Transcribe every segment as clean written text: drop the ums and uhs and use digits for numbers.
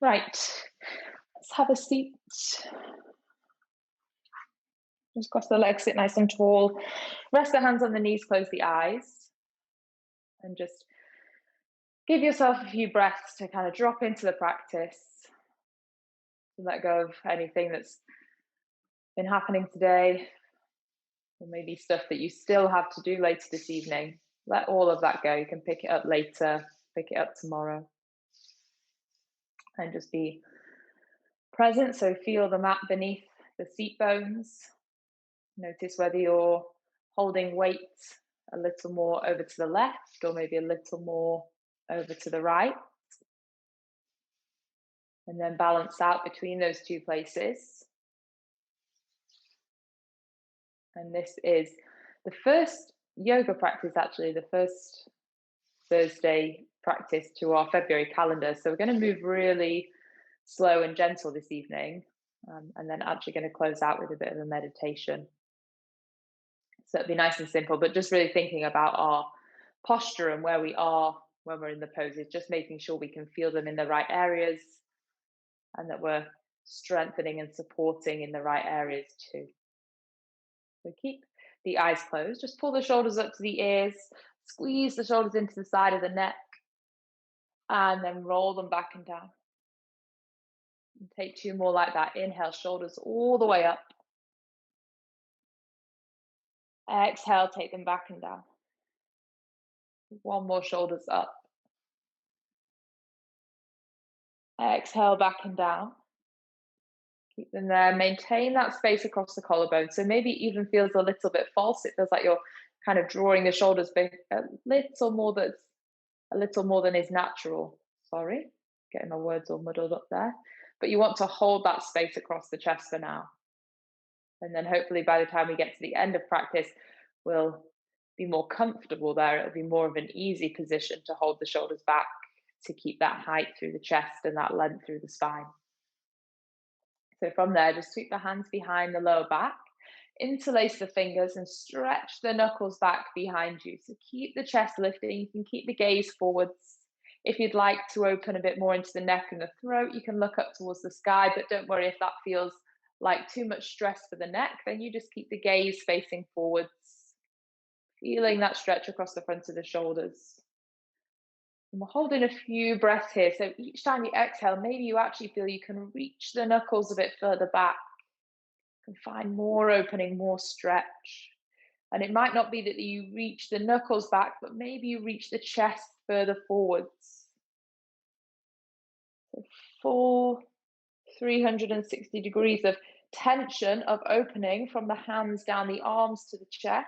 Right, let's have a seat. Just cross the legs, sit nice and tall. Rest the hands on the knees, close the eyes, and just give yourself a few breaths to kind of drop into the practice. Let go of anything that's been happening today, or maybe stuff that you still have to do later this evening. Let all of that go. You can pick it up later, pick it up tomorrow, and just be present. So feel the mat beneath the seat bones. Notice whether you're holding weight a little more over to the left or maybe a little more over to the right. And then balance out between those two places. And this is the first yoga practice, actually, the first Thursday practice to our February calendar. So we're going to move really slow and gentle this evening, and then actually going to close out with a bit of a meditation. So it'd be nice and simple, but just really thinking about our posture and where we are when we're in the poses, just making sure we can feel them in the right areas and that we're strengthening and supporting in the right areas too. So keep the eyes closed, just pull the shoulders up to the ears, squeeze the shoulders into the side of the neck, and then roll them back and down. And take two more like that. Inhale, shoulders all the way up. Exhale, take them back and down. One more, shoulders up. Exhale, back and down. Keep them there. Maintain that space across the collarbone. So maybe it even feels a little bit false. It feels like you're kind of drawing the shoulders back a little more than is natural. Sorry, getting my words all muddled up there. But you want to hold that space across the chest for now. And then hopefully by the time we get to the end of practice, we'll be more comfortable there. It'll be more of an easy position to hold the shoulders back, to keep that height through the chest and that length through the spine. So from there, just sweep the hands behind the lower back, interlace the fingers and stretch the knuckles back behind you. So keep the chest lifting. You can keep the gaze forwards. If you'd like to open a bit more into the neck and the throat, you can look up towards the sky, but don't worry if that feels like too much stress for the neck, then you just keep the gaze facing forwards, feeling that stretch across the front of the shoulders. And we're holding a few breaths here. So each time you exhale, maybe you actually feel you can reach the knuckles a bit further back, and find more opening, more stretch. And it might not be that you reach the knuckles back, but maybe you reach the chest further forwards. So full 360 degrees of tension, of opening from the hands down the arms to the chest.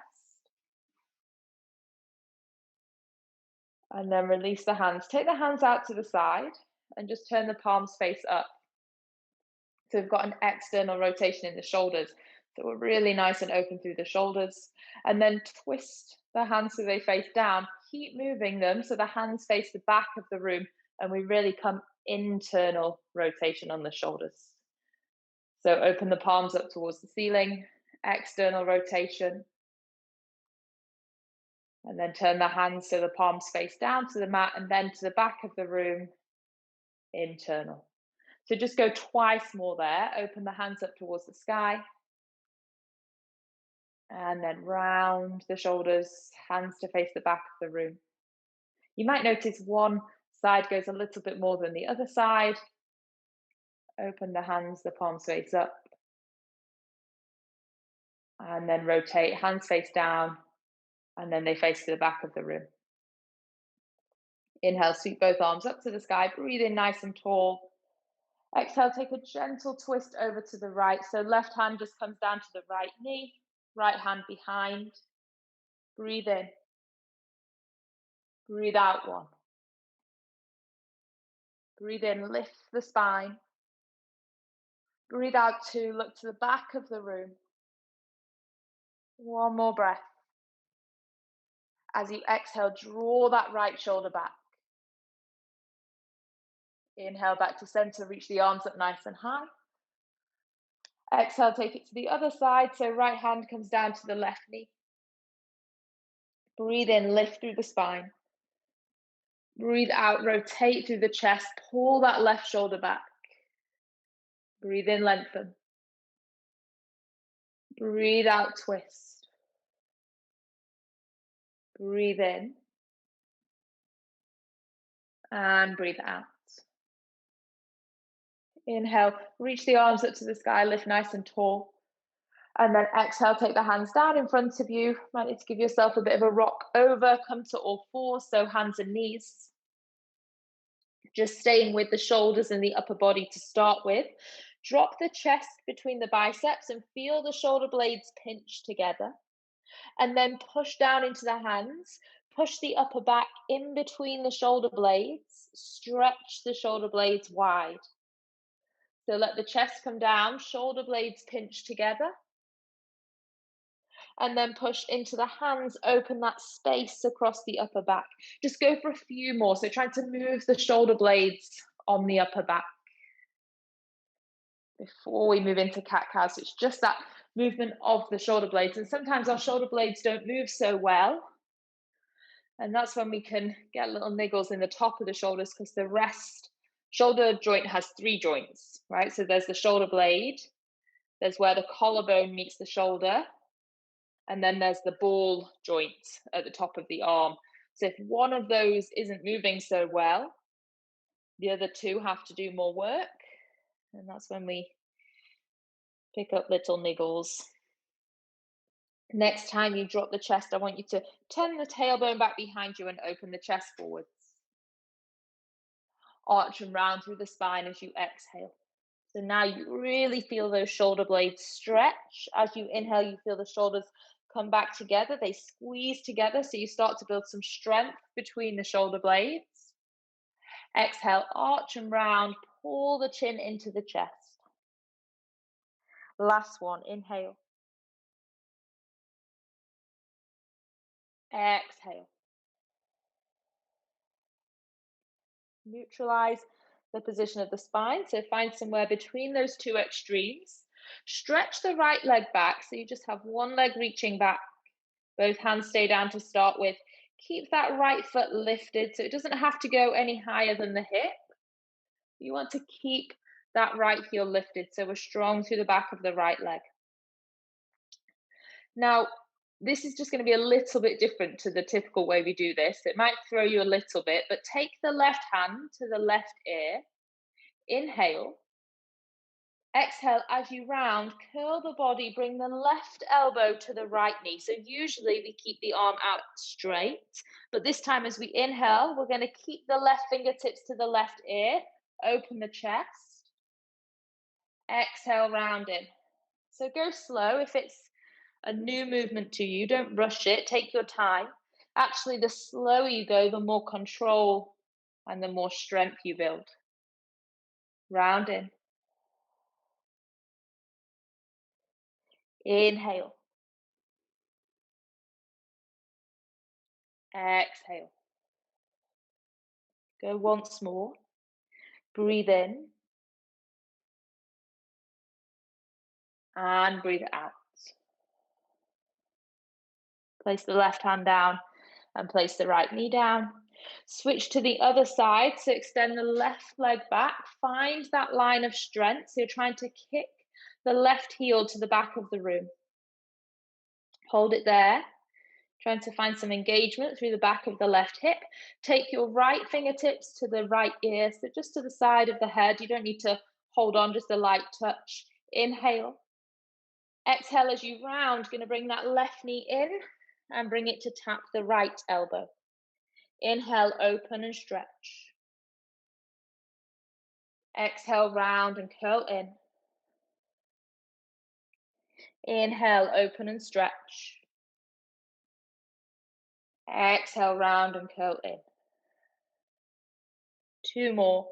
And then release the hands. Take the hands out to the side and just turn the palms face up. So we've got an external rotation in the shoulders. So we're really nice and open through the shoulders. And then twist the hands so they face down. Keep moving them so the hands face the back of the room and we really come internal rotation on the shoulders. So open the palms up towards the ceiling, external rotation. And then turn the hands so the palms face down to the mat and then to the back of the room, internal. So just go twice more there. Open the hands up towards the sky. And then round the shoulders, hands to face the back of the room. You might notice one side goes a little bit more than the other side. Open the hands, the palms face up. And then rotate, hands face down. And then they face to the back of the room. Inhale, sweep both arms up to the sky. Breathe in nice and tall. Exhale, take a gentle twist over to the right. So left hand just comes down to the right knee, right hand behind. Breathe in. Breathe out, one. Breathe in, lift the spine. Breathe out, two. Look to the back of the room. One more breath. As you exhale, draw that right shoulder back. Inhale back to center, reach the arms up nice and high. Exhale, take it to the other side. So right hand comes down to the left knee. Breathe in, lift through the spine. Breathe out, rotate through the chest, pull that left shoulder back. Breathe in, lengthen. Breathe out, twist. Breathe in. And breathe out. Inhale, reach the arms up to the sky, lift nice and tall. And then exhale, take the hands down in front of you. Might need to give yourself a bit of a rock over, come to all fours, so hands and knees. Just staying with the shoulders and the upper body to start with. Drop the chest between the biceps and feel the shoulder blades pinch together. And then push down into the hands. Push the upper back in between the shoulder blades. Stretch the shoulder blades wide. So let the chest come down, shoulder blades pinch together. And then push into the hands, open that space across the upper back. Just go for a few more. So trying to move the shoulder blades on the upper back. Before we move into cat-cow, so it's just that movement of the shoulder blades. And sometimes our shoulder blades don't move so well. And that's when we can get little niggles in the top of the shoulders because the shoulder joint has 3 joints, right? So there's the shoulder blade, there's where the collarbone meets the shoulder, and then there's the ball joint at the top of the arm. So if one of those isn't moving so well, the other 2 have to do more work. And that's when we pick up little niggles. Next time you drop the chest, I want you to turn the tailbone back behind you and open the chest forwards. Arch and round through the spine as you exhale. So now you really feel those shoulder blades stretch. As you inhale, you feel the shoulders come back together. They squeeze together, so you start to build some strength between the shoulder blades. Exhale, arch and round, pull the chin into the chest. Last one, inhale. Exhale. Neutralize the position of the spine. So find somewhere between those 2 extremes. Stretch the right leg back. So you just have one leg reaching back. Both hands stay down to start with. Keep that right foot lifted. So it doesn't have to go any higher than the hip. You want to keep that right heel lifted. So we're strong through the back of the right leg. Now, this is just going to be a little bit different to the typical way we do this. It might throw you a little bit, but take the left hand to the left ear. Inhale. Exhale, as you round, curl the body, bring the left elbow to the right knee. So usually we keep the arm out straight, but this time as we inhale, we're going to keep the left fingertips to the left ear, open the chest. Exhale, round in. So go slow. If it's a new movement to you, don't rush it, take your time. Actually, the slower you go, the more control and the more strength you build. Round in. Inhale. Exhale. Go once more. Breathe in. And breathe out. Place the left hand down and place the right knee down. Switch to the other side. So extend the left leg back. Find that line of strength. So you're trying to kick the left heel to the back of the room. Hold it there. Trying to find some engagement through the back of the left hip. Take your right fingertips to the right ear, so just to the side of the head. You don't need to hold on, just a light touch. Inhale. Exhale as you round, going to bring that left knee in and bring it to tap the right elbow. Inhale, open and stretch. Exhale, round and curl in. Inhale, open and stretch. Exhale, round and curl in. 2 more.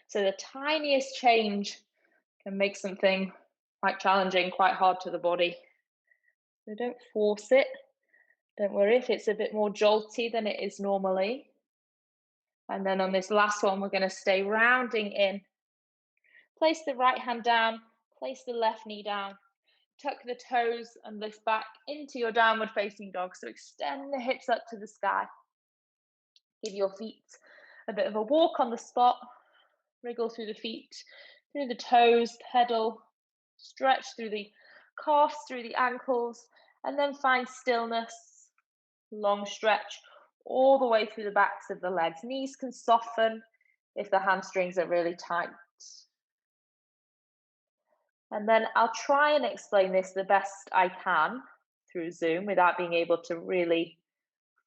So the tiniest change can make something quite challenging, quite hard to the body. So don't force it. Don't worry if it's a bit more jolty than it is normally. And then on this last one, we're going to stay rounding in. Place the right hand down, place the left knee down, tuck the toes and lift back into your downward facing dog. So extend the hips up to the sky. Give your feet a bit of a walk on the spot, wriggle through the feet, through the toes, pedal, stretch through the calves, through the ankles, and then find stillness, long stretch all the way through the backs of the legs. Knees can soften if the hamstrings are really tight. And then I'll try and explain this the best I can through Zoom without being able to really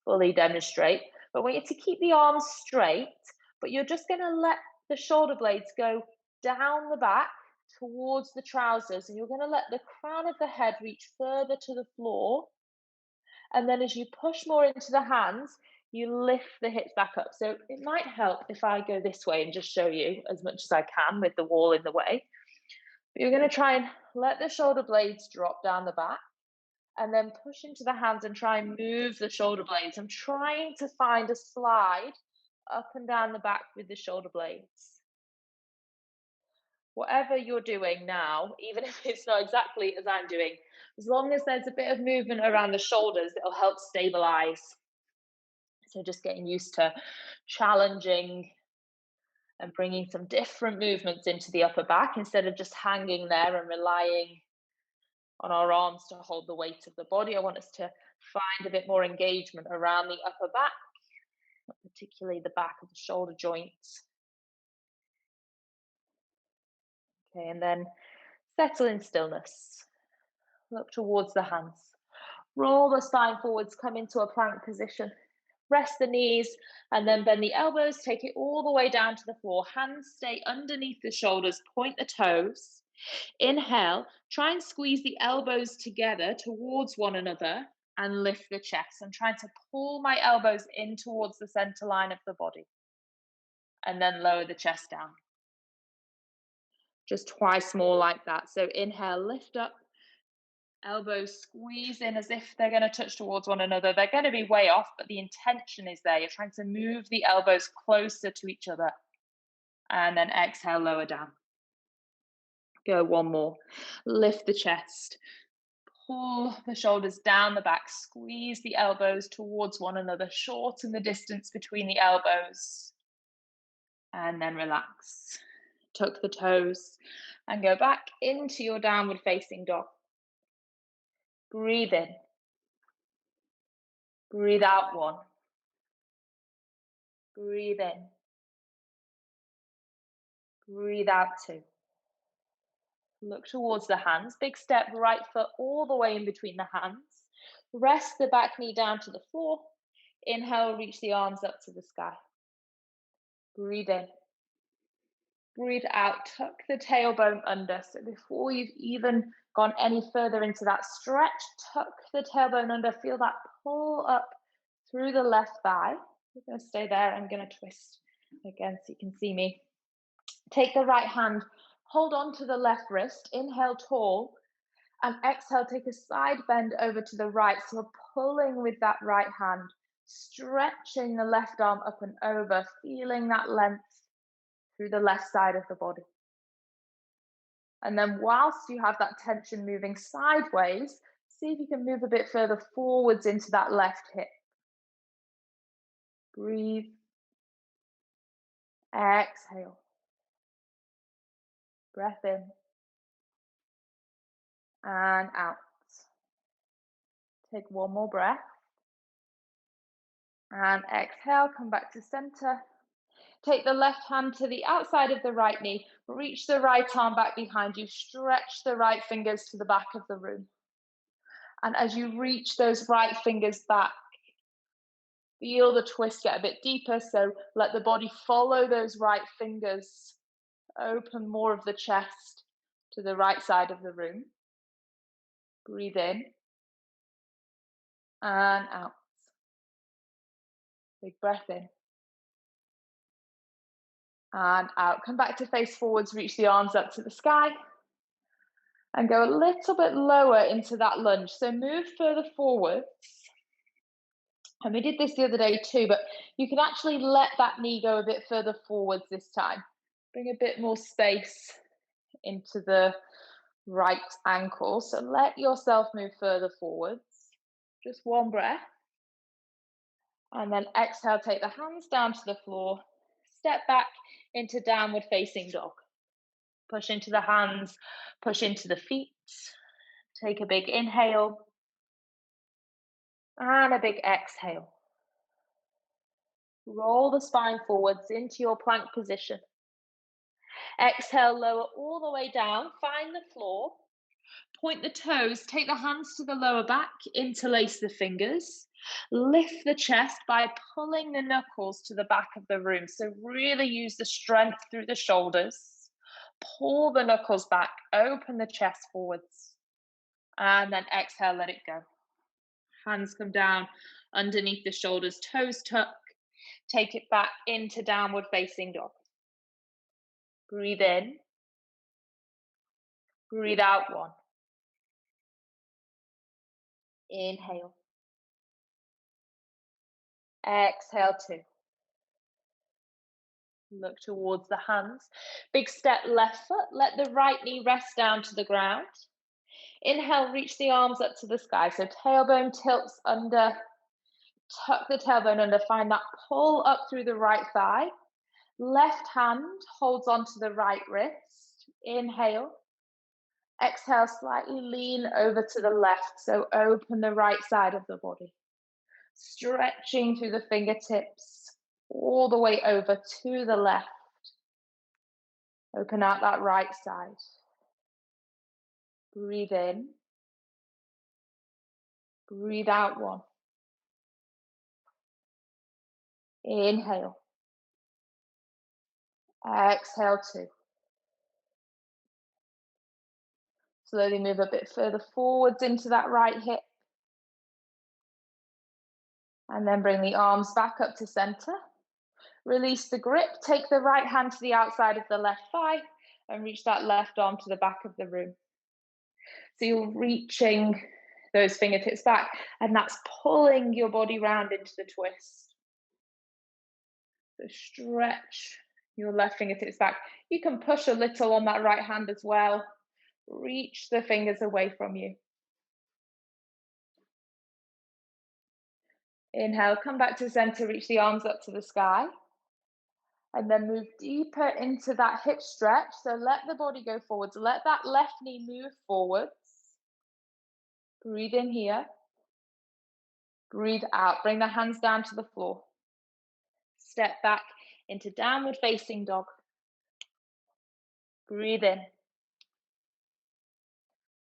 fully demonstrate. But I want you to keep the arms straight, but you're just going to let the shoulder blades go down the back towards the trousers, and you're going to let the crown of the head reach further to the floor. And then as you push more into the hands, you lift the hips back up. So it might help if I go this way and just show you as much as I can with the wall in the way. But you're going to try and let the shoulder blades drop down the back, and then push into the hands and try and move the shoulder blades. I'm trying to find a slide up and down the back with the shoulder blades. Whatever you're doing now, even if it's not exactly as I'm doing, as long as there's a bit of movement around the shoulders, it'll help stabilize. So just getting used to challenging and bringing some different movements into the upper back instead of just hanging there and relying on our arms to hold the weight of the body. I want us to find a bit more engagement around the upper back, particularly the back of the shoulder joints. Okay, and then settle in stillness. Look towards the hands. Roll the spine forwards, come into a plank position. Rest the knees and then bend the elbows, take it all the way down to the floor. Hands stay underneath the shoulders, point the toes. Inhale, try and squeeze the elbows together towards one another and lift the chest. I'm trying to pull my elbows in towards the center line of the body and then lower the chest down. Just twice more like that. So inhale, lift up, elbows squeeze in as if they're going to touch towards one another. They're going to be way off, but the intention is there. You're trying to move the elbows closer to each other. And then exhale, lower down. Go one more. Lift the chest. Pull the shoulders down the back. Squeeze the elbows towards one another. Shorten the distance between the elbows. And then relax. Tuck the toes and go back into your downward facing dog. Breathe in. Breathe out one. Breathe in. Breathe out two. Look towards the hands. Big step, right foot all the way in between the hands. Rest the back knee down to the floor. Inhale, reach the arms up to the sky. Breathe in. Breathe out. Tuck the tailbone under. So before you've even gone any further into that stretch, tuck the tailbone under. Feel that pull up through the left thigh. We're going to stay there. I'm going to twist again so you can see me. Take the right hand, hold on to the left wrist, inhale tall, and exhale, take a side bend over to the right. So we're pulling with that right hand, stretching the left arm up and over, feeling that length through the left side of the body. And then whilst you have that tension moving sideways, see if you can move a bit further forwards into that left hip. Breathe. Exhale. Breath in. And out. Take one more breath. And exhale, come back to center. Take the left hand to the outside of the right knee. Reach the right arm back behind you. Stretch the right fingers to the back of the room. And as you reach those right fingers back, feel the twist get a bit deeper. So let the body follow those right fingers. Open more of the chest to the right side of the room. Breathe in and out. Big breath in and out. Come back to face forwards, reach the arms up to the sky and go a little bit lower into that lunge. So move further forwards. And we did this the other day too, but you can actually let that knee go a bit further forwards this time. Bring a bit more space into the right ankle. So let yourself move further forwards. Just one breath. And then exhale, take the hands down to the floor. Step back into downward facing dog. Push into the hands, push into the feet. Take a big inhale and a big exhale. Roll the spine forwards into your plank position. Exhale, lower all the way down, find the floor. Point the toes, take the hands to the lower back, interlace the fingers. Lift the chest by pulling the knuckles to the back of the room. So really use the strength through the shoulders. Pull the knuckles back, open the chest forwards. And then exhale, let it go. Hands come down underneath the shoulders, toes tuck. Take it back into downward facing dog. Breathe in. Breathe out, 1. Inhale. Exhale, 2. Look towards the hands. Big step left foot. Let the right knee rest down to the ground. Inhale, reach the arms up to the sky. So tailbone tilts under. Tuck the tailbone under. Find that pull up through the right thigh. Left hand holds onto the right wrist. Inhale. Exhale, slightly lean over to the left. So open the right side of the body. Stretching through the fingertips all the way over to the left. Open out that right side. Breathe in. Breathe out, 1. Inhale. Exhale, 2. Slowly move a bit further forwards into that right hip. And then bring the arms back up to center. Release the grip. Take the right hand to the outside of the left thigh and reach that left arm to the back of the room. So you're reaching those fingertips back, and that's pulling your body round into the twist. So stretch your left fingertips back. You can push a little on that right hand as well. Reach the fingers away from you. Inhale, come back to center, reach the arms up to the sky. And then move deeper into that hip stretch. So let the body go forwards. Let that left knee move forwards. Breathe in here. Breathe out. Bring the hands down to the floor. Step back into downward facing dog. Breathe in.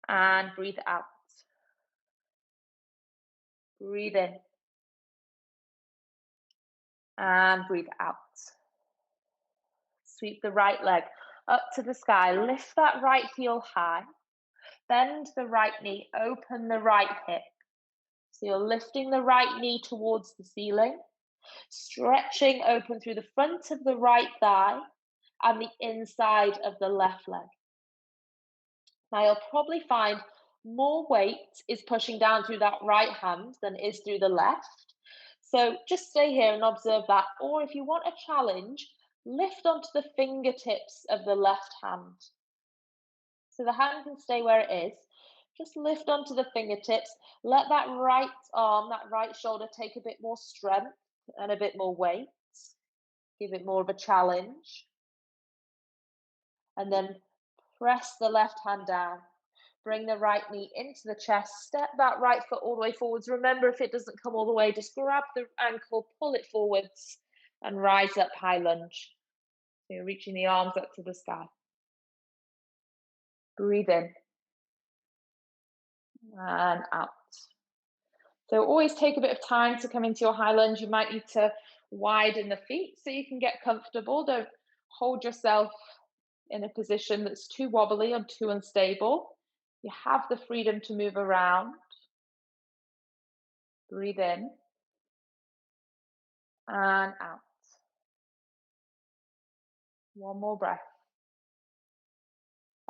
And breathe out. Breathe in. And breathe out. Sweep the right leg up to the sky. Lift that right heel high. Bend the right knee. Open the right hip. So you're lifting the right knee towards the ceiling. Stretching open through the front of the right thigh and the inside of the left leg. Now you'll probably find more weight is pushing down through that right hand than is through the left. So just stay here and observe that. Or if you want a challenge, lift onto the fingertips of the left hand. So the hand can stay where it is. Just lift onto the fingertips. Let that right arm, that right shoulder take a bit more strength and a bit more weight. Give it more of a challenge. And then press the left hand down. Bring the right knee into the chest. Step that right foot all the way forwards. Remember, if it doesn't come all the way, just grab the ankle, pull it forwards, and rise up high lunge. So you're reaching the arms up to the sky. Breathe in. And out. So always take a bit of time to come into your high lunge. You might need to widen the feet so you can get comfortable. Don't hold yourself in a position that's too wobbly or too unstable. You have the freedom to move around. Breathe in and out. One more breath.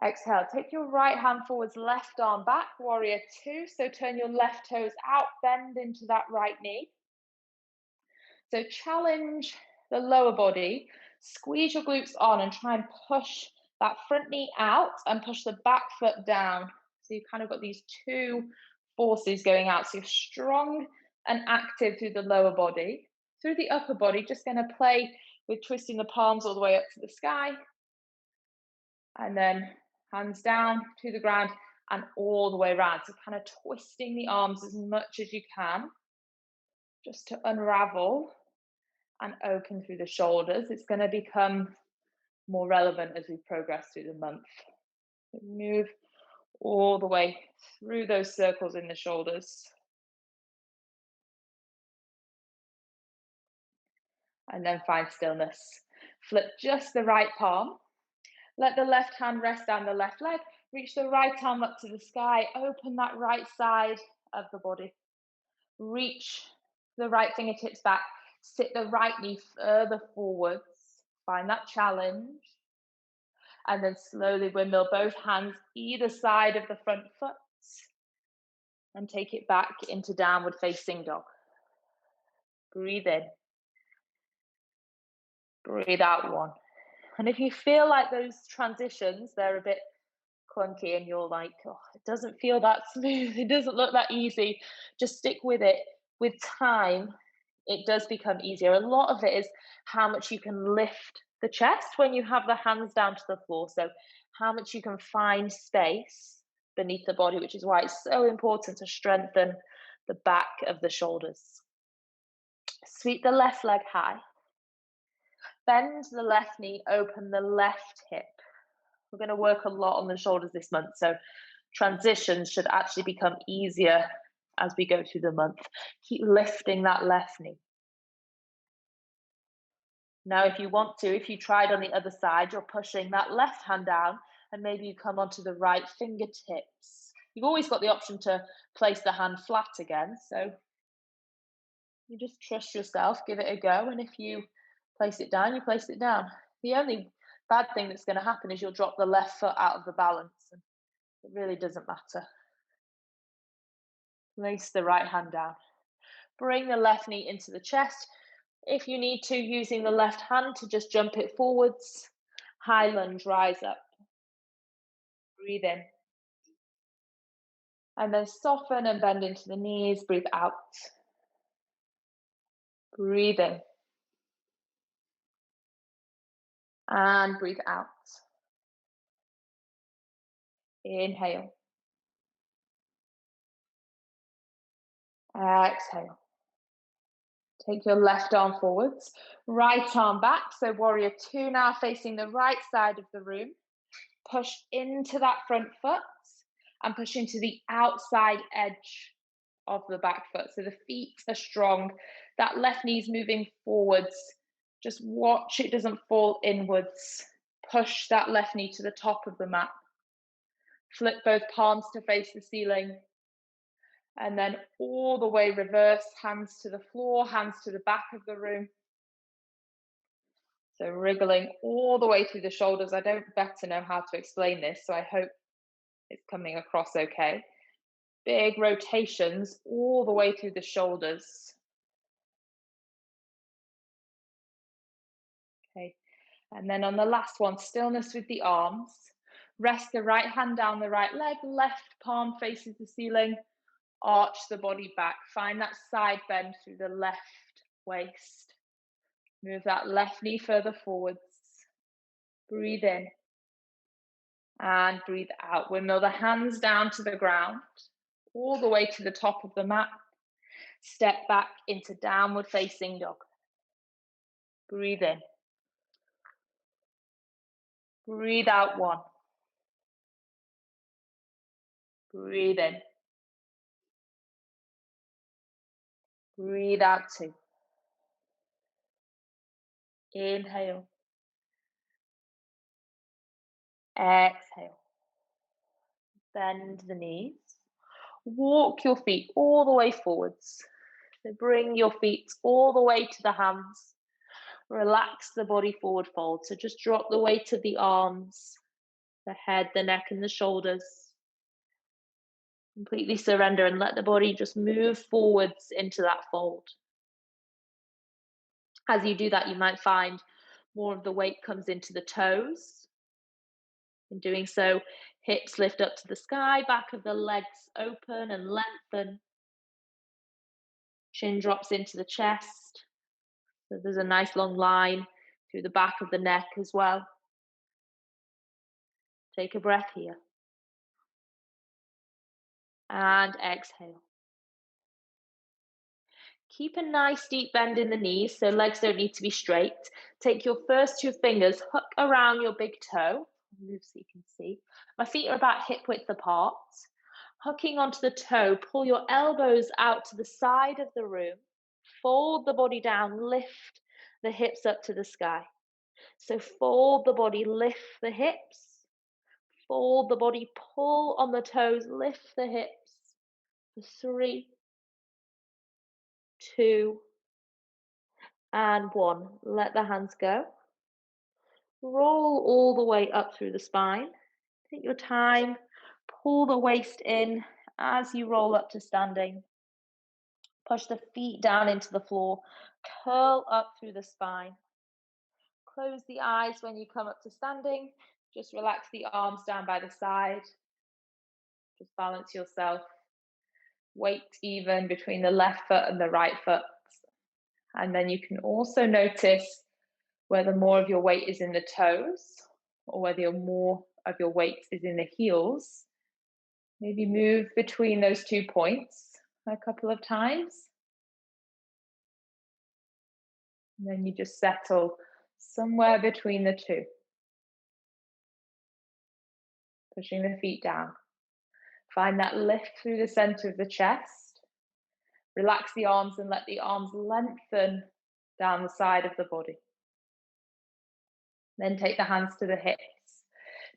Exhale, take your right hand forwards, left arm back, warrior 2. So turn your left toes out, bend into that right knee. So challenge the lower body, squeeze your glutes on and try and push that front knee out and push the back foot down. So you've kind of got these two forces going out. So you're strong and active through the lower body. Through the upper body, just going to play with twisting the palms all the way up to the sky, and then hands down to the ground and all the way around. So kind of twisting the arms as much as you can, just to unravel and open through the shoulders. It's going to become more relevant as we progress through the month. Move all the way through those circles in the shoulders. And then find stillness. Flip just the right palm. Let the left hand rest down the left leg. Reach the right arm up to the sky. Open that right side of the body. Reach the right fingertips back. Sit the right knee further forwards. Find that challenge. And then slowly windmill both hands either side of the front foot. And take it back into downward facing dog. Breathe in. Breathe out one. And if you feel like those transitions, they're a bit clunky and you're like, oh, it doesn't feel that smooth, it doesn't look that easy, just stick with it. With time, it does become easier. A lot of it is how much you can lift the chest when you have the hands down to the floor. So how much you can find space beneath the body, which is why it's so important to strengthen the back of the shoulders. Sweep the left leg high. Bend the left knee, open the left hip. We're going to work a lot on the shoulders this month, so transitions should actually become easier as we go through the month. Keep lifting that left knee. Now, if you want to, if you tried on the other side, you're pushing that left hand down, and maybe you come onto the right fingertips. You've always got the option to place the hand flat again, so you just trust yourself, give it a go, and if you place it down, you place it down. The only bad thing that's going to happen is you'll drop the left foot out of the balance, and it really doesn't matter. Place the right hand down. Bring the left knee into the chest. If you need to, using the left hand to just jump it forwards. High lunge, rise up. Breathe in. And then soften and bend into the knees. Breathe out. Breathe in. And breathe out. Inhale. Exhale. Take your left arm forwards, right arm back. So warrior two now, facing the right side of the room. Push into that front foot and push into the outside edge of the back foot. So the feet are strong. That left knee is moving forwards. Just watch it doesn't fall inwards. Push that left knee to the top of the mat. Flip both palms to face the ceiling. And then all the way reverse, hands to the floor, hands to the back of the room. So wriggling all the way through the shoulders. I don't better know how to explain this, so I hope it's coming across okay. Big rotations all the way through the shoulders. Okay, and then on the last one, stillness with the arms. Rest the right hand down the right leg, left palm faces the ceiling. Arch the body back. Find that side bend through the left waist. Move that left knee further forwards. Breathe in. And breathe out. Windmill the hands down to the ground, all the way to the top of the mat. Step back into downward facing dog. Breathe in. Breathe out one. Breathe in. Breathe out two. Inhale. Exhale. Bend the knees. Walk your feet all the way forwards. So bring your feet all the way to the hands. Relax the body forward fold. So just drop the weight of the arms, the head, the neck, and the shoulders. Completely surrender and let the body just move forwards into that fold. As you do that, you might find more of the weight comes into the toes. In doing so, hips lift up to the sky, back of the legs open and lengthen. Chin drops into the chest. So there's a nice long line through the back of the neck as well. Take a breath here. And exhale. Keep a nice deep bend in the knees, so legs don't need to be straight. Take your first two fingers, hook around your big toe. Move so you can see. My feet are about hip width apart. Hooking onto the toe, pull your elbows out to the side of the room. Fold the body down, lift the hips up to the sky. So fold the body, lift the hips. Fold the body, pull on the toes, lift the hips. For 3, 2, and 1. Let the hands go. Roll all the way up through the spine. Take your time. Pull the waist in as you roll up to standing. Push the feet down into the floor. Curl up through the spine. Close the eyes when you come up to standing. Just relax the arms down by the side. Just balance yourself. Weight even between the left foot and the right foot. And then you can also notice whether more of your weight is in the toes or whether more of your weight is in the heels. Maybe move between those 2 points a couple of times. And then you just settle somewhere between the two. Pushing the feet down. Find that lift through the center of the chest. Relax the arms and let the arms lengthen down the side of the body. Then take the hands to the hips.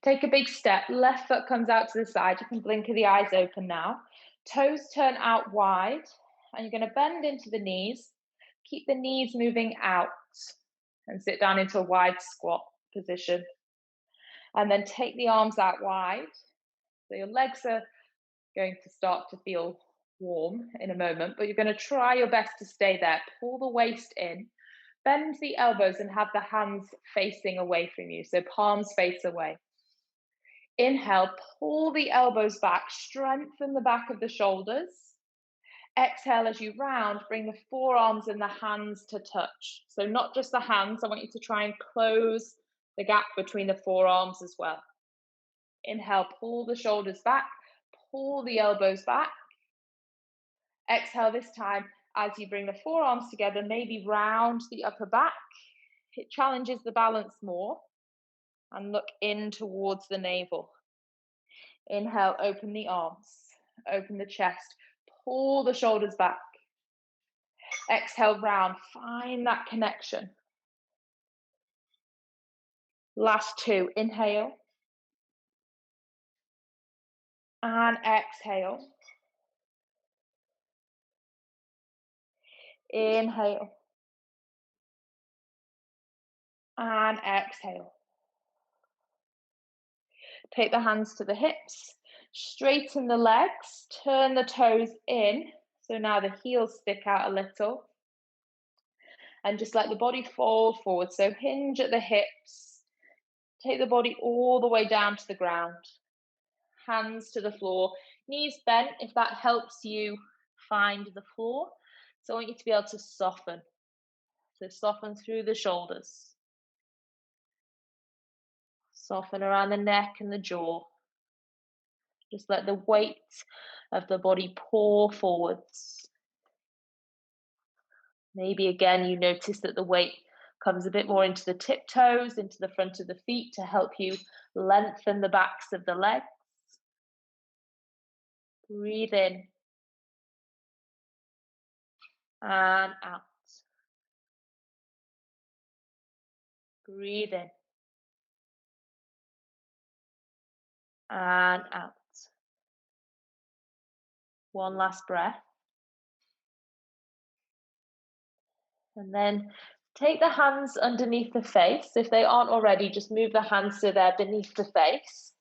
Take a big step. Left foot comes out to the side. You can blink the eyes open now. Toes turn out wide. And you're going to bend into the knees. Keep the knees moving out. And sit down into a wide squat position. And then take the arms out wide. So your legs are going to start to feel warm in a moment. But you're going to try your best to stay there. Pull the waist in. Bend the elbows and have the hands facing away from you. So palms face away. Inhale, pull the elbows back, strengthen the back of the shoulders. Exhale as you round, bring the forearms and the hands to touch. So not just the hands, I want you to try and close the gap between the forearms as well. Inhale, pull the shoulders back, pull the elbows back. Exhale this time as you bring the forearms together, maybe round the upper back. It challenges the balance more. And look in towards the navel. Inhale, open the arms, open the chest, pull the shoulders back. Exhale, round, find that connection. Last 2, inhale. And exhale. Inhale. And exhale. Take the hands to the hips, straighten the legs, turn the toes in. So now the heels stick out a little. And just let the body fold forward. So hinge at the hips. Take the body all the way down to the ground. Hands to the floor. Knees bent if that helps you find the floor. So I want you to be able to soften. So soften through the shoulders. Soften around the neck and the jaw. Just let the weight of the body pour forwards. Maybe again you notice that the weight comes a bit more into the tiptoes, into the front of the feet to help you lengthen the backs of the legs. Breathe in. And out. Breathe in. And out. One last breath. And then take the hands underneath the face. If they aren't already, just move the hands so they're beneath the face.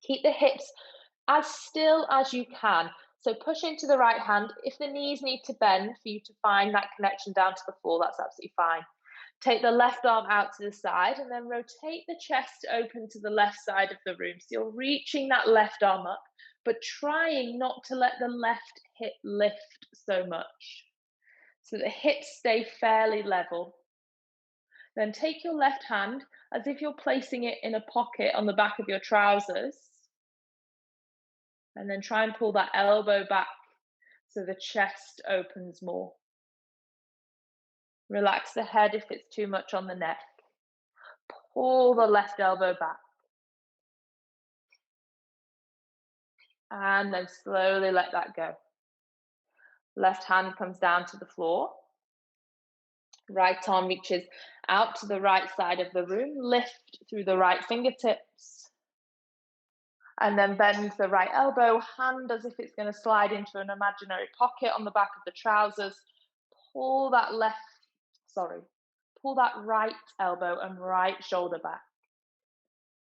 Keep the hips as still as you can. So push into the right hand. If the knees need to bend for you to find that connection down to the floor, that's absolutely fine. Take the left arm out to the side and then rotate the chest open to the left side of the room. So you're reaching that left arm up, but trying not to let the left hip lift so much. so the hips stay fairly level. Then take your left hand as if you're placing it in a pocket on the back of your trousers, and then try and pull that elbow back so the chest opens more. Relax the head if it's too much on the neck. Pull the left elbow back. And then slowly let that go. Left hand comes down to the floor. Right arm reaches out to the right side of the room. Lift through the right fingertips. And then bend the right elbow, hand as if it's going to slide into an imaginary pocket on the back of the trousers. Pull that right elbow and right shoulder back.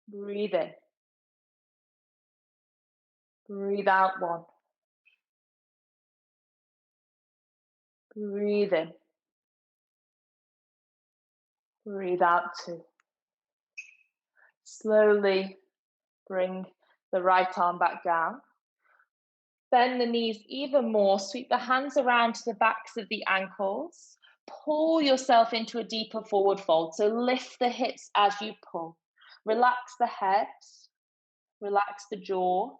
Breathe in. Breathe out 1. Breathe in. Breathe out 2. Slowly bring the right arm back down. Bend the knees even more. Sweep the hands around to the backs of the ankles. Pull yourself into a deeper forward fold. So lift the hips as you pull. Relax the head. Relax the jaw.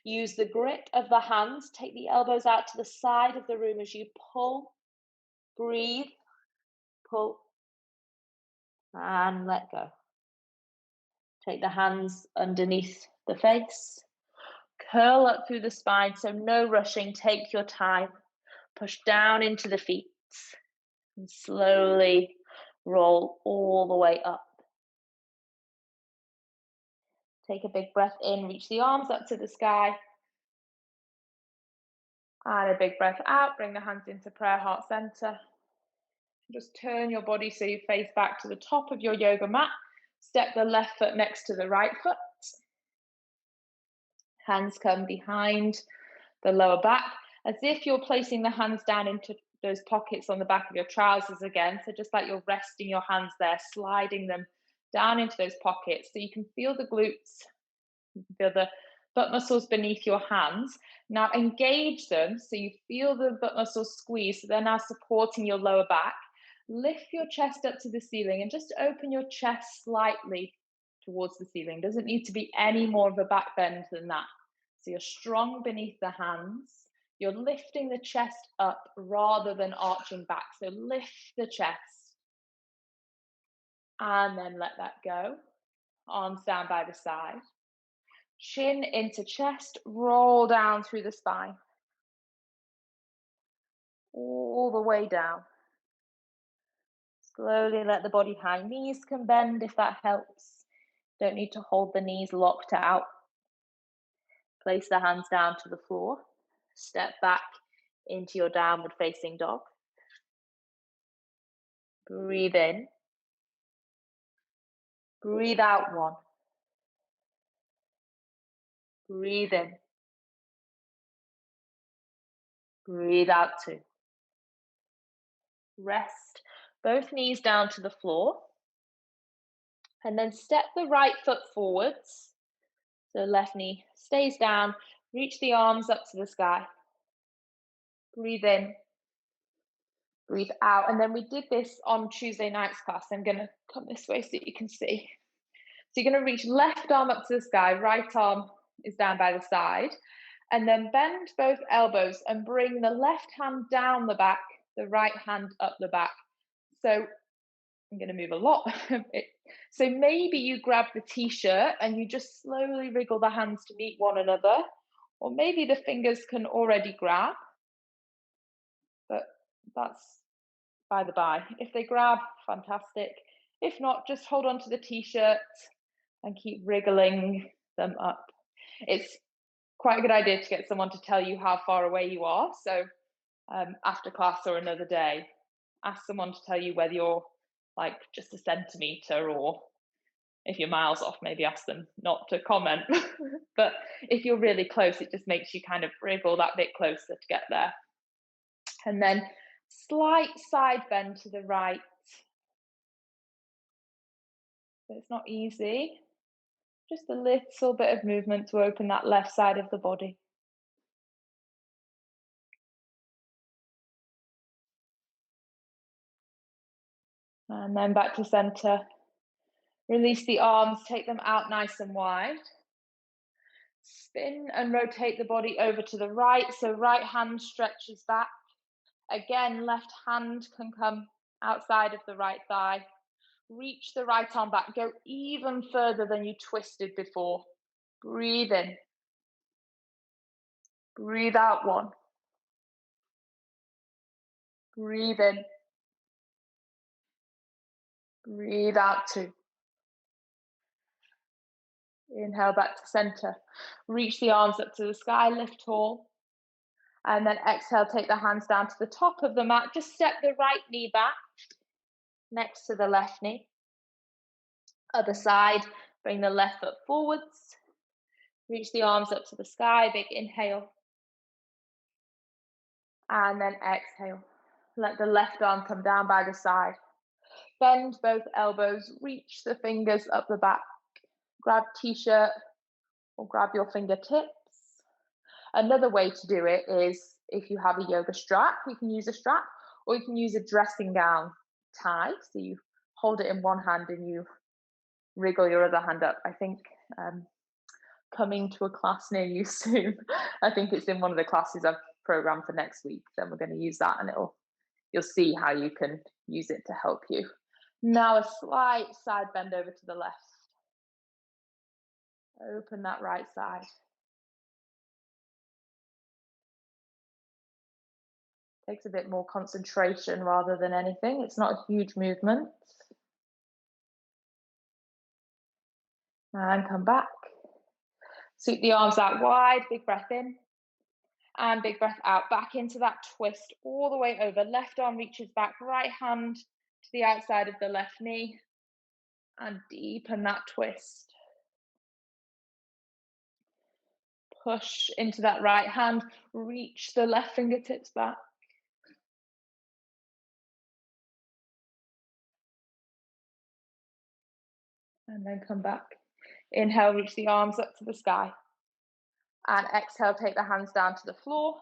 Use the grip of the hands. Take the elbows out to the side of the room as you pull. Breathe. Pull. And let go. Take the hands underneath the face. Curl up through the spine, so no rushing. Take your time. Push down into the feet and slowly roll all the way up. Take a big breath in, reach the arms up to the sky. And a big breath out, bring the hands into prayer heart center. Just turn your body so you face back to the top of your yoga mat. Step the left foot next to the right foot. Hands come behind the lower back, as if you're placing the hands down into those pockets on the back of your trousers again. So just like you're resting your hands there, sliding them down into those pockets so you can feel the glutes, you can feel the butt muscles beneath your hands. Now engage them so you feel the butt muscles squeeze, so they're now supporting your lower back. Lift your chest up to the ceiling and just open your chest slightly towards the ceiling. Doesn't need to be any more of a back bend than that. So you're strong beneath the hands. You're lifting the chest up rather than arching back. So lift the chest. And then let that go. Arms down by the side. Chin into chest. Roll down through the spine. All the way down. Slowly let the body hang. Knees can bend if that helps. Don't need to hold the knees locked out. Place the hands down to the floor. Step back into your downward facing dog. Breathe in. Breathe out 1. Breathe in. Breathe out 2. Rest both knees down to the floor. And then step the right foot forwards. So left knee stays down. Reach the arms up to the sky. Breathe in. Breathe out. And then we did this on Tuesday night's class. I'm going to come this way so you can see. So you're going to reach left arm up to the sky. Right arm is down by the side. And then bend both elbows and bring the left hand down the back, the right hand up the back. So I'm going to move a lot. So maybe you grab the t-shirt and you just slowly wriggle the hands to meet one another. Or maybe the fingers can already grab. But that's by the by. If they grab, fantastic. If not, just hold on to the t-shirt and keep wriggling them up. It's quite a good idea to get someone to tell you how far away you are. So after class or another day, ask someone to tell you whether you're like just a centimetre, or if you're miles off, maybe ask them not to comment. But if you're really close, it just makes you kind of wriggle that bit closer to get there. And then slight side bend to the right. So it's not easy. Just a little bit of movement to open that left side of the body. And then back to center. Release the arms, take them out nice and wide. Spin and rotate the body over to the right. So right hand stretches back. Again, left hand can come outside of the right thigh. Reach the right arm back. Go even further than you twisted before. Breathe in. Breathe out 1. Breathe in. Breathe out 2. Inhale back to center. Reach the arms up to the sky, lift tall. And then exhale, take the hands down to the top of the mat. Just step the right knee back next to the left knee. Other side, bring the left foot forwards. Reach the arms up to the sky, big inhale. And then exhale. Let the left arm come down by the side. Bend both elbows, reach the fingers up the back. Grab t-shirt or grab your fingertips. Another way to do it is if you have a yoga strap, you can use a strap, or you can use a dressing gown tie. So you hold it in one hand and you wriggle your other hand up. I think coming to a class near you soon. I think it's in one of the classes I've programmed for next week. Then we're going to use that and you'll see how you can use it to help you. Now a slight side bend over to the left. Open that right side. Takes a bit more concentration rather than anything. It's not a huge movement. And come back. Sweep the arms out wide, big breath in. And big breath out, back into that twist, all the way over. Left arm reaches back, right hand to the outside of the left knee. And deepen that twist. Push into that right hand, reach the left fingertips back. And then come back. Inhale, reach the arms up to the sky. And exhale, take the hands down to the floor.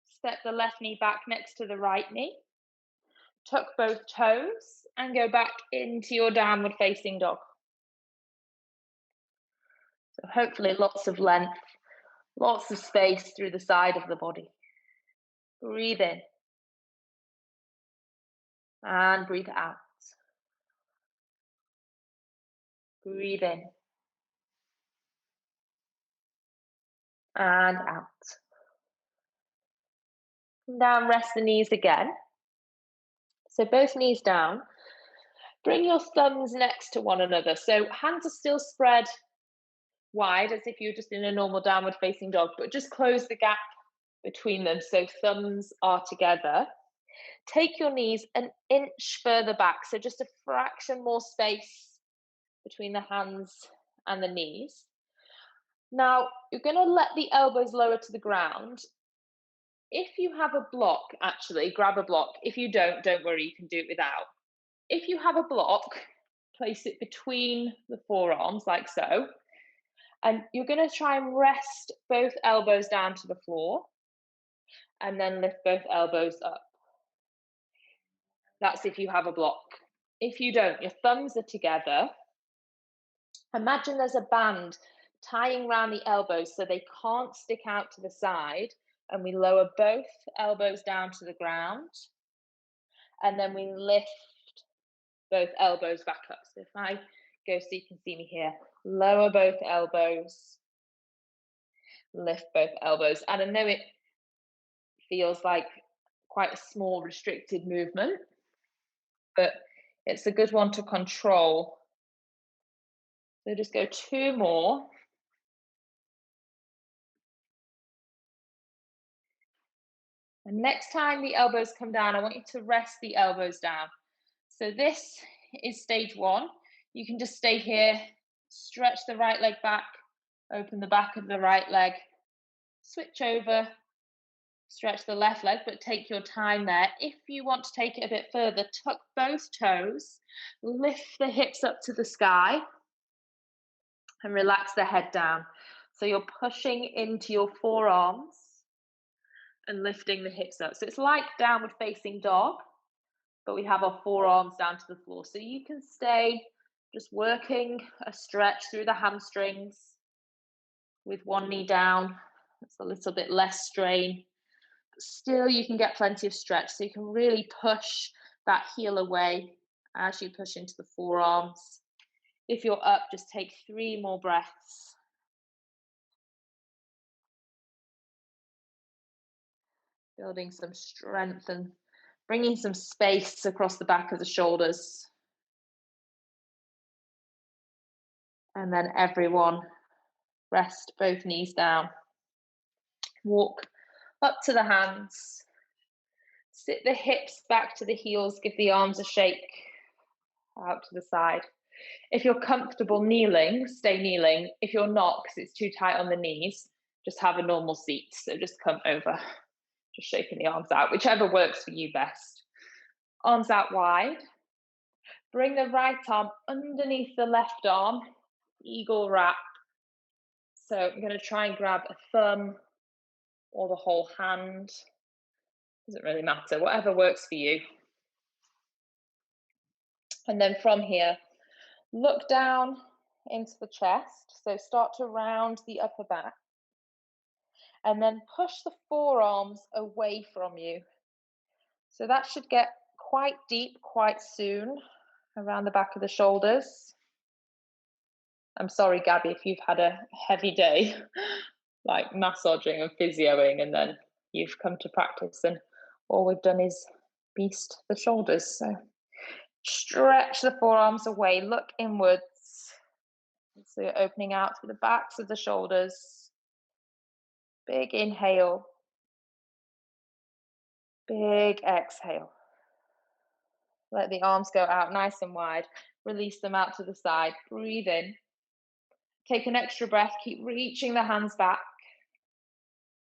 Step the left knee back next to the right knee. Tuck both toes and go back into your downward facing dog. So hopefully lots of length, lots of space through the side of the body. Breathe in. And breathe out. Breathe in. And out. Down, rest the knees again. So both knees down. Bring your thumbs next to one another. So hands are still spread wide as if you're just in a normal downward facing dog, but just close the gap between them so thumbs are together. Take your knees an inch further back, so just a fraction more space between the hands and the knees. Now, you're going to let the elbows lower to the ground. If you have a block, actually, grab a block. If you don't worry, you can do it without. If you have a block, place it between the forearms, like so. And you're going to try and rest both elbows down to the floor. And then lift both elbows up. That's if you have a block. If you don't, your thumbs are together. Imagine there's a band tying around the elbows so they can't stick out to the side. And we lower both elbows down to the ground. And then we lift both elbows back up. So if I go so you can see me here, lower both elbows, lift both elbows. And I know it feels like quite a small restricted movement, but it's a good one to control. So just go 2 more. And next time the elbows come down, I want you to rest the elbows down. So this is stage 1. You can just stay here, stretch the right leg back, open the back of the right leg, switch over, stretch the left leg, but take your time there. If you want to take it a bit further, tuck both toes, lift the hips up to the sky, and relax the head down. So you're pushing into your forearms and lifting the hips up. So it's like downward facing dog, but we have our forearms down to the floor. So you can stay just working a stretch through the hamstrings with one knee down. It's a little bit less strain. But still, you can get plenty of stretch. So you can really push that heel away as you push into the forearms. If you're up, just take 3 more breaths. Building some strength and bringing some space across the back of the shoulders. And then everyone, rest both knees down. Walk up to the hands. Sit the hips back to the heels. Give the arms a shake out to the side. If you're comfortable kneeling, stay kneeling. If you're not, because it's too tight on the knees, just have a normal seat. So just come over, just shaking the arms out, whichever works for you best. Arms out wide. Bring the right arm underneath the left arm, eagle wrap. So I'm going to try and grab a thumb or the whole hand. Doesn't really matter, whatever works for you. And then from here, look down into the chest. So start to round the upper back. And then push the forearms away from you. So that should get quite deep quite soon around the back of the shoulders. I'm sorry, Gabby, if you've had a heavy day, like massaging and physioing, and then you've come to practice and all we've done is beast the shoulders. So stretch the forearms away, look inwards. So you're opening out through the backs of the shoulders. Big inhale. Big exhale. Let the arms go out nice and wide. Release them out to the side. Breathe in. Take an extra breath. Keep reaching the hands back.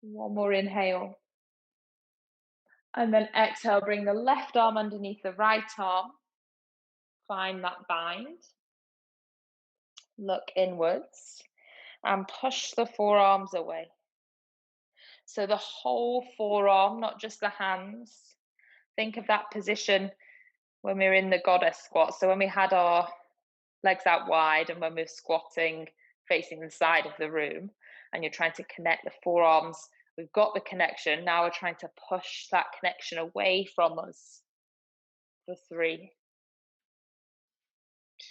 One more inhale. And then exhale, bring the left arm underneath the right arm. Find that bind. Look inwards and push the forearms away. So the whole forearm, not just the hands. Think of that position when we were in the goddess squat. So when we had our legs out wide and when we're squatting facing the side of the room and you're trying to connect the forearms, we've got the connection. Now we're trying to push that connection away from us. For 3,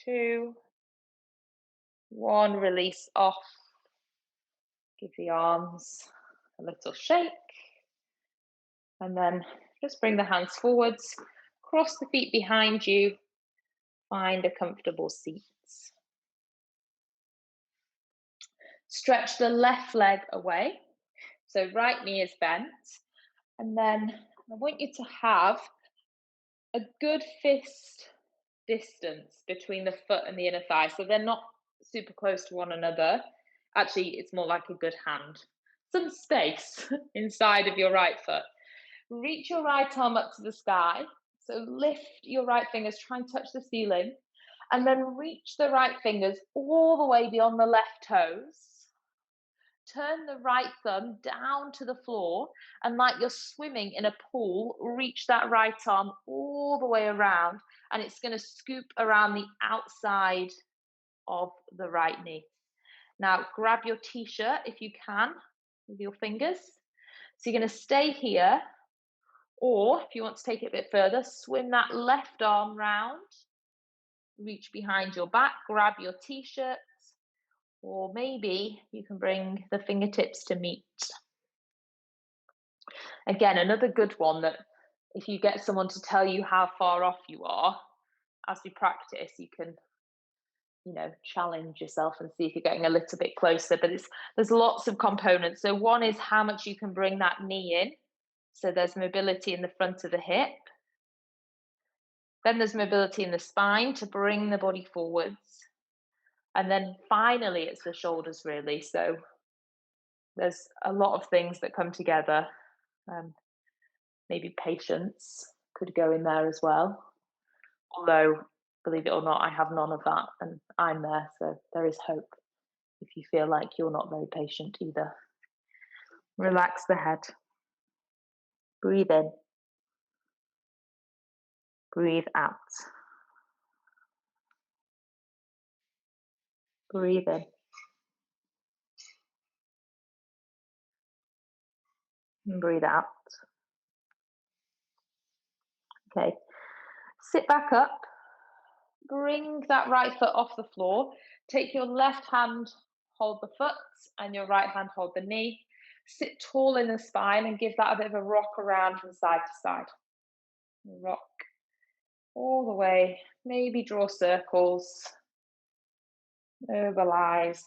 2, 1, release off. Give the arms a little shake. And then just bring the hands forwards, cross the feet behind you, find a comfortable seat. Stretch the left leg away. So right knee is bent. And then I want you to have a good fist distance between the foot and the inner thigh. So they're not super close to one another. Actually, it's more like a good hand. Some space inside of your right foot. Reach your right arm up to the sky. So lift your right fingers, try and touch the ceiling. And then reach the right fingers all the way beyond the left toes. Turn the right thumb down to the floor, and like you're swimming in a pool, reach that right arm all the way around, and it's going to scoop around the outside of the right knee. Now grab your t-shirt if you can with your fingers. So you're going to stay here, or if you want to take it a bit further, swim that left arm round, reach behind your back, grab your t-shirt, or maybe you can bring the fingertips to meet. Again, another good one that if you get someone to tell you how far off you are, as we practice, you can, challenge yourself and see if you're getting a little bit closer. But there's lots of components. So one is how much you can bring that knee in. So there's mobility in the front of the hip. Then there's mobility in the spine to bring the body forwards. And then finally, it's the shoulders, really. So there's a lot of things that come together. Maybe patience could go in there as well. Although, believe it or not, I have none of that, and I'm there, so there is hope if you feel like you're not very patient either. Relax the head. Breathe in. Breathe out. Breathe in. And breathe out. Okay. Sit back up. Bring that right foot off the floor. Take your left hand, hold the foot, and your right hand, hold the knee. Sit tall in the spine and give that a bit of a rock around from side to side. Rock all the way. Maybe draw circles. Mobilize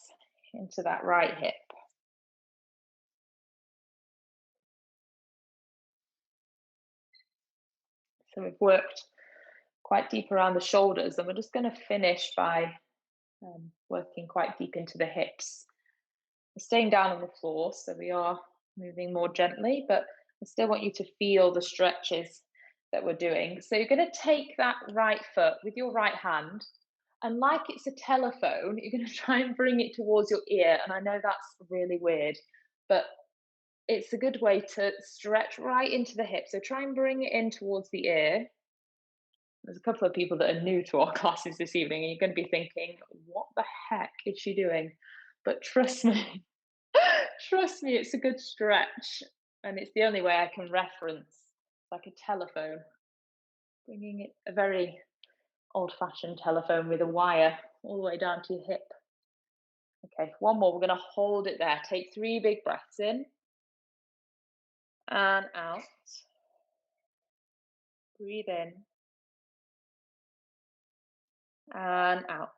into that right hip. So we've worked quite deep around the shoulders, and we're just going to finish by working quite deep into the hips. We're staying down on the floor, so we are moving more gently, but I still want you to feel the stretches that we're doing. So you're going to take that right foot with your right hand, and like it's a telephone, you're going to try and bring it towards your ear. And I know that's really weird, but it's a good way to stretch right into the hip. So try and bring it in towards the ear. There's a couple of people that are new to our classes this evening, and you're going to be thinking, what the heck is she doing? But trust me, trust me, it's a good stretch. And it's the only way I can reference, like a telephone. Bringing it, a very old-fashioned telephone with a wire all the way down to your hip. Okay, one more. We're going to hold it there. Take 3 big breaths in and out. Breathe in and out.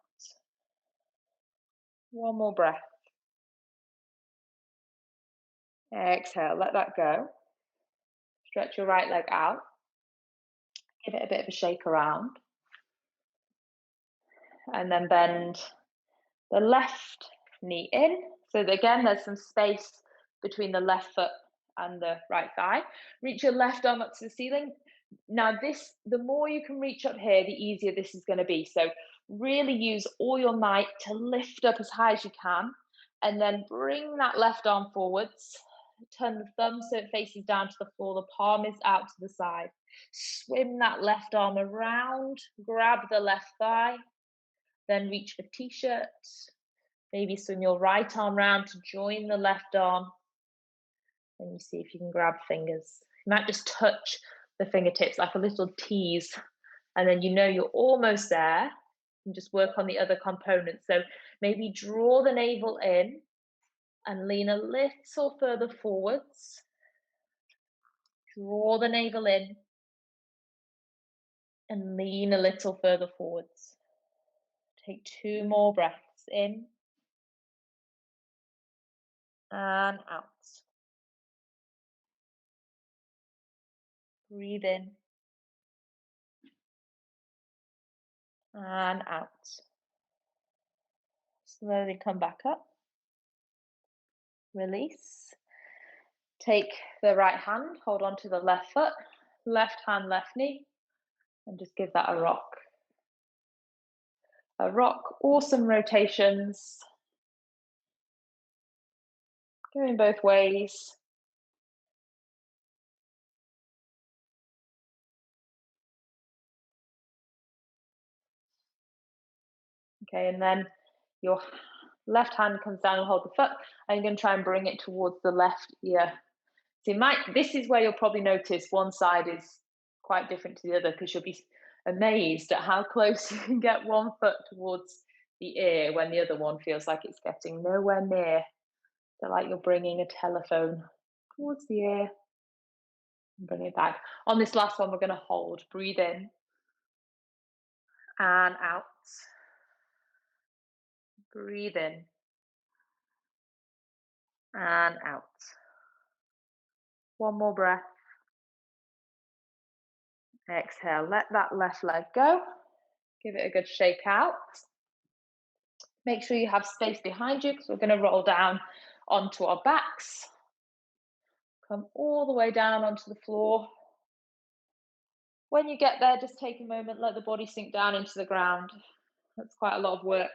One more breath. Exhale, let that go. Stretch your right leg out. Give it a bit of a shake around. And then bend the left knee in. So again, there's some space between the left foot and the right thigh. Reach your left arm up to the ceiling. Now the more you can reach up here, the easier this is going to be. So really use all your might to lift up as high as you can, and then bring that left arm forwards. Turn the thumb so it faces down to the floor. The palm is out to the side. Swim that left arm around, grab the left thigh, then reach for t-shirt. Maybe swim your right arm round to join the left arm. And you see if you can grab fingers. You might just touch the fingertips like a little tease, and then you know you're almost there. And just work on the other components. So maybe draw the navel in and lean a little further forwards. Draw the navel in and lean a little further forwards. Take 2 more breaths in and out. Breathe in and out. Slowly come back up. Release. Take the right hand, hold on to the left foot, left hand, left knee, and just give that a rock. A rock, awesome rotations. Going both ways. Okay, and then your left hand comes down and hold the foot, and you're going to try and bring it towards the left ear. So this is where you'll probably notice one side is quite different to the other, because you'll be amazed at how close you can get one foot towards the ear when the other one feels like it's getting nowhere near. So like you're bringing a telephone towards the ear and bring it back. On this last one, we're going to hold. Breathe in and out. Breathe in and out. One more breath. Exhale, let that left leg go. Give it a good shake out. Make sure you have space behind you, because we're going to roll down onto our backs. Come all the way down onto the floor. When you get there, just take a moment, let the body sink down into the ground. That's quite a lot of work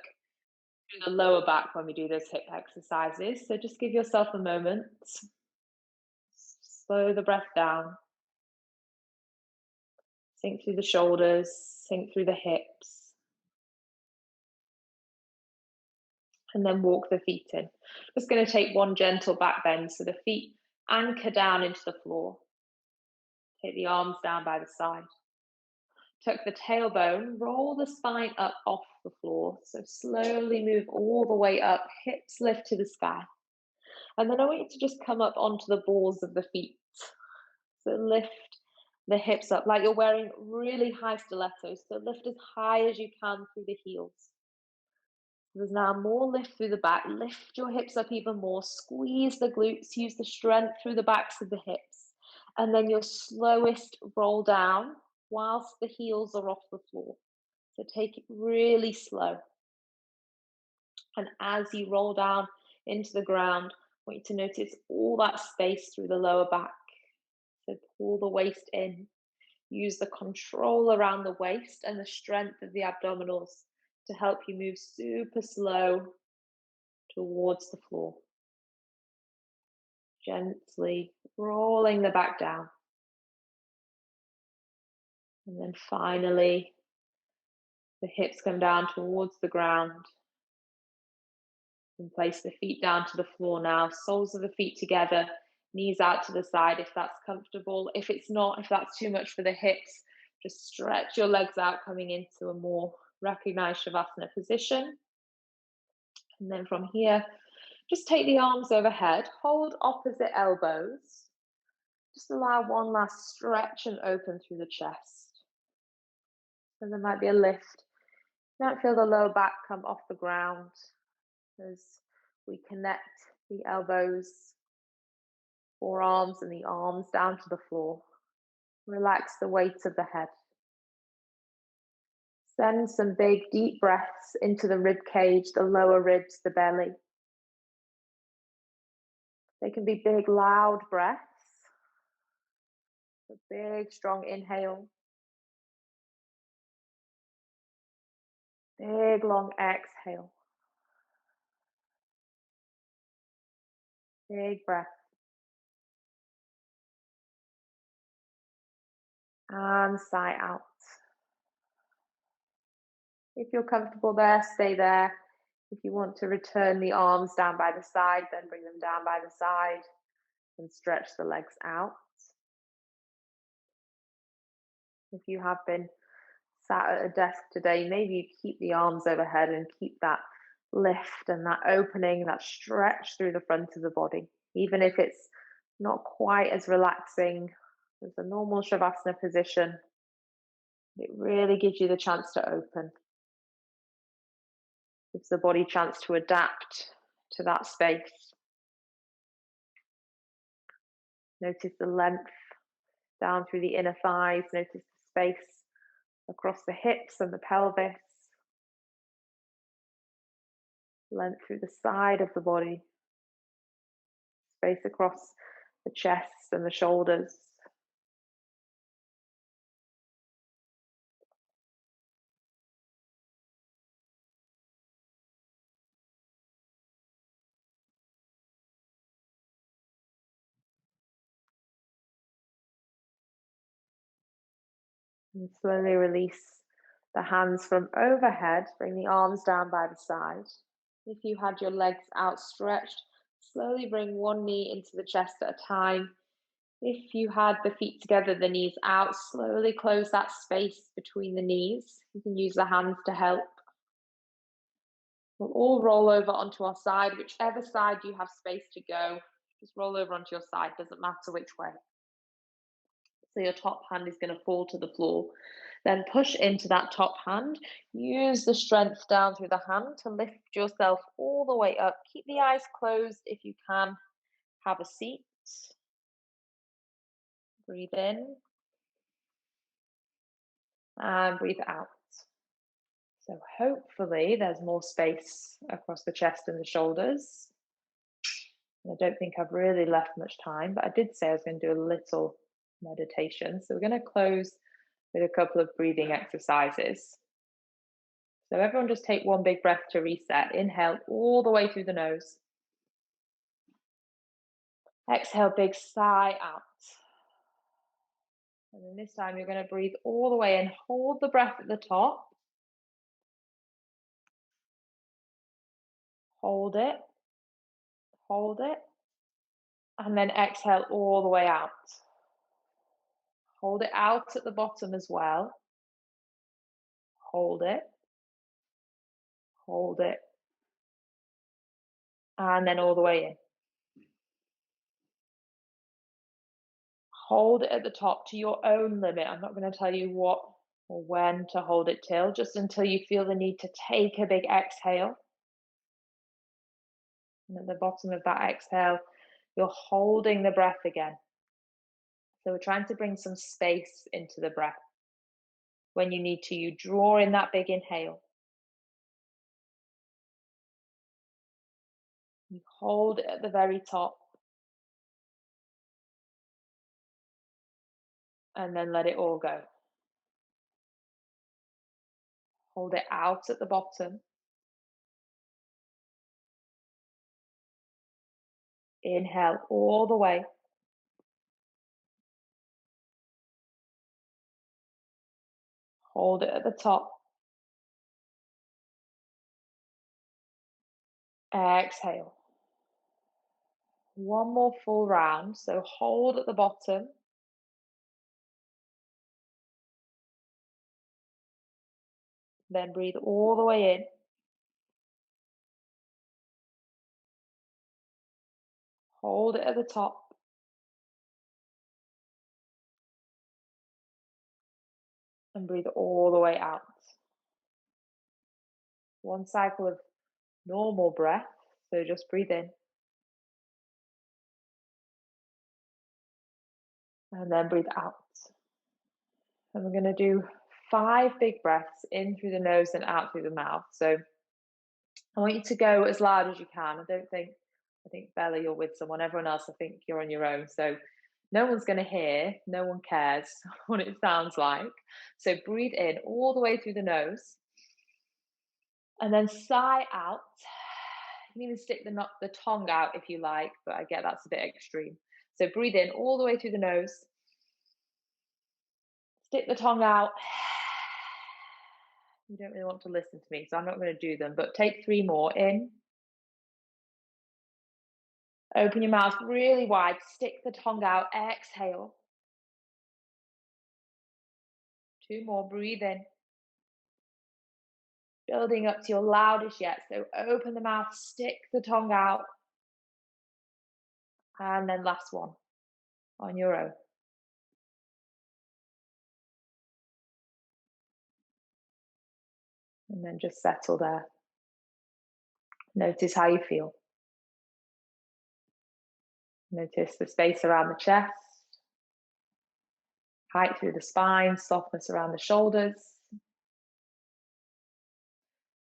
in the lower back when we do those hip exercises. So just give yourself a moment. Slow the breath down. Sink through the shoulders, sink through the hips, and then walk the feet in. Just going to take one gentle back bend so the feet anchor down into the floor. Take the arms down by the side. Tuck the tailbone, roll the spine up off the floor. So slowly move all the way up, hips lift to the sky. And then I want you to just come up onto the balls of the feet. So lift the hips up like you're wearing really high stilettos. So lift as high as you can through the heels. There's now more lift through the back. Lift your hips up even more. Squeeze the glutes. Use the strength through the backs of the hips. And then your slowest roll down whilst the heels are off the floor. So take it really slow. And as you roll down into the ground, I want you to notice all that space through the lower back. So pull the waist in. Use the control around the waist and the strength of the abdominals to help you move super slow towards the floor. Gently rolling the back down. And then finally, the hips come down towards the ground. And place the feet down to the floor now. Soles of the feet together, knees out to the side if that's comfortable. If it's not, if that's too much for the hips, just stretch your legs out, coming into a more recognized Shavasana position. And then from here, just take the arms overhead, hold opposite elbows. Just allow one last stretch and open through the chest. So there might be a lift. You might feel the lower back come off the ground as we connect the elbows, forearms, and the arms down to the floor. Relax the weight of the head. Send some big, deep breaths into the rib cage, the lower ribs, the belly. They can be big, loud breaths. A big, strong inhale. Big, long exhale. Big breath. And sigh out. If you're comfortable there, stay there. If you want to return the arms down by the side, then bring them down by the side and stretch the legs out. If you have been sat at a desk today, maybe you keep the arms overhead and keep that lift and that opening, that stretch through the front of the body. Even if it's not quite as relaxing as a normal Shavasana position, it really gives you the chance to open. Gives the body a chance to adapt to that space. Notice the length down through the inner thighs. Notice the space across the hips and the pelvis. Length through the side of the body. Space across the chest and the shoulders. And slowly release the hands from overhead. Bring the arms down by the side. If you had your legs outstretched, slowly bring one knee into the chest at a time. If you had the feet together, the knees out, slowly close that space between the knees. You can use the hands to help. We'll all roll over onto our side, whichever side you have space to go. Just roll over onto your side, doesn't matter which way. So your top hand is going to fall to the floor. Then push into that top hand. Use the strength down through the hand to lift yourself all the way up. Keep the eyes closed if you can. Have a seat. Breathe in. And breathe out. So hopefully there's more space across the chest and the shoulders. I don't think I've really left much time, but I did say I was going to do a little meditation. So we're going to close with a couple of breathing exercises. So everyone just take one big breath to reset. Inhale all the way through the nose. Exhale, big sigh out. And then this time you're going to breathe all the way in, hold the breath at the top, hold it, and then exhale all the way out. Hold it out at the bottom as well. Hold it, and then all the way in. Hold it at the top to your own limit. I'm not going to tell you what or when to hold it till, just until you feel the need to take a big exhale. And at the bottom of that exhale, you're holding the breath again. So we're trying to bring some space into the breath. When you need to, you draw in that big inhale. You hold it at the very top. And then let it all go. Hold it out at the bottom. Inhale all the way. Hold it at the top. Exhale. One more full round. So hold at the bottom. Then breathe all the way in. Hold it at the top. And breathe all the way out. One cycle of normal breath. So just breathe in. And then breathe out. And we're going to do 5 big breaths in through the nose and out through the mouth. So I want you to go as loud as you can. I think Bella, you're with someone. Everyone else, I think you're on your own. So no one's going to hear. No one cares what it sounds like. So breathe in all the way through the nose. And then sigh out. You can even stick the tongue out if you like, but I get that's a bit extreme. So breathe in all the way through the nose. Stick the tongue out. You don't really want to listen to me, so I'm not going to do them, but take 3 more in. Open your mouth really wide, stick the tongue out, exhale. 2 more, breathe in. Building up to your loudest yet, so open the mouth, stick the tongue out. And then last one, on your own. And then just settle there. Notice how you feel. Notice the space around the chest, height through the spine, softness around the shoulders.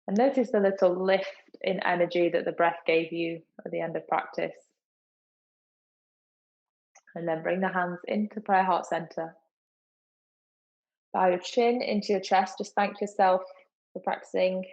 And notice the little lift in energy that the breath gave you at the end of practice. And then bring the hands into prayer heart center. Bow your chin into your chest. Just thank yourself for practicing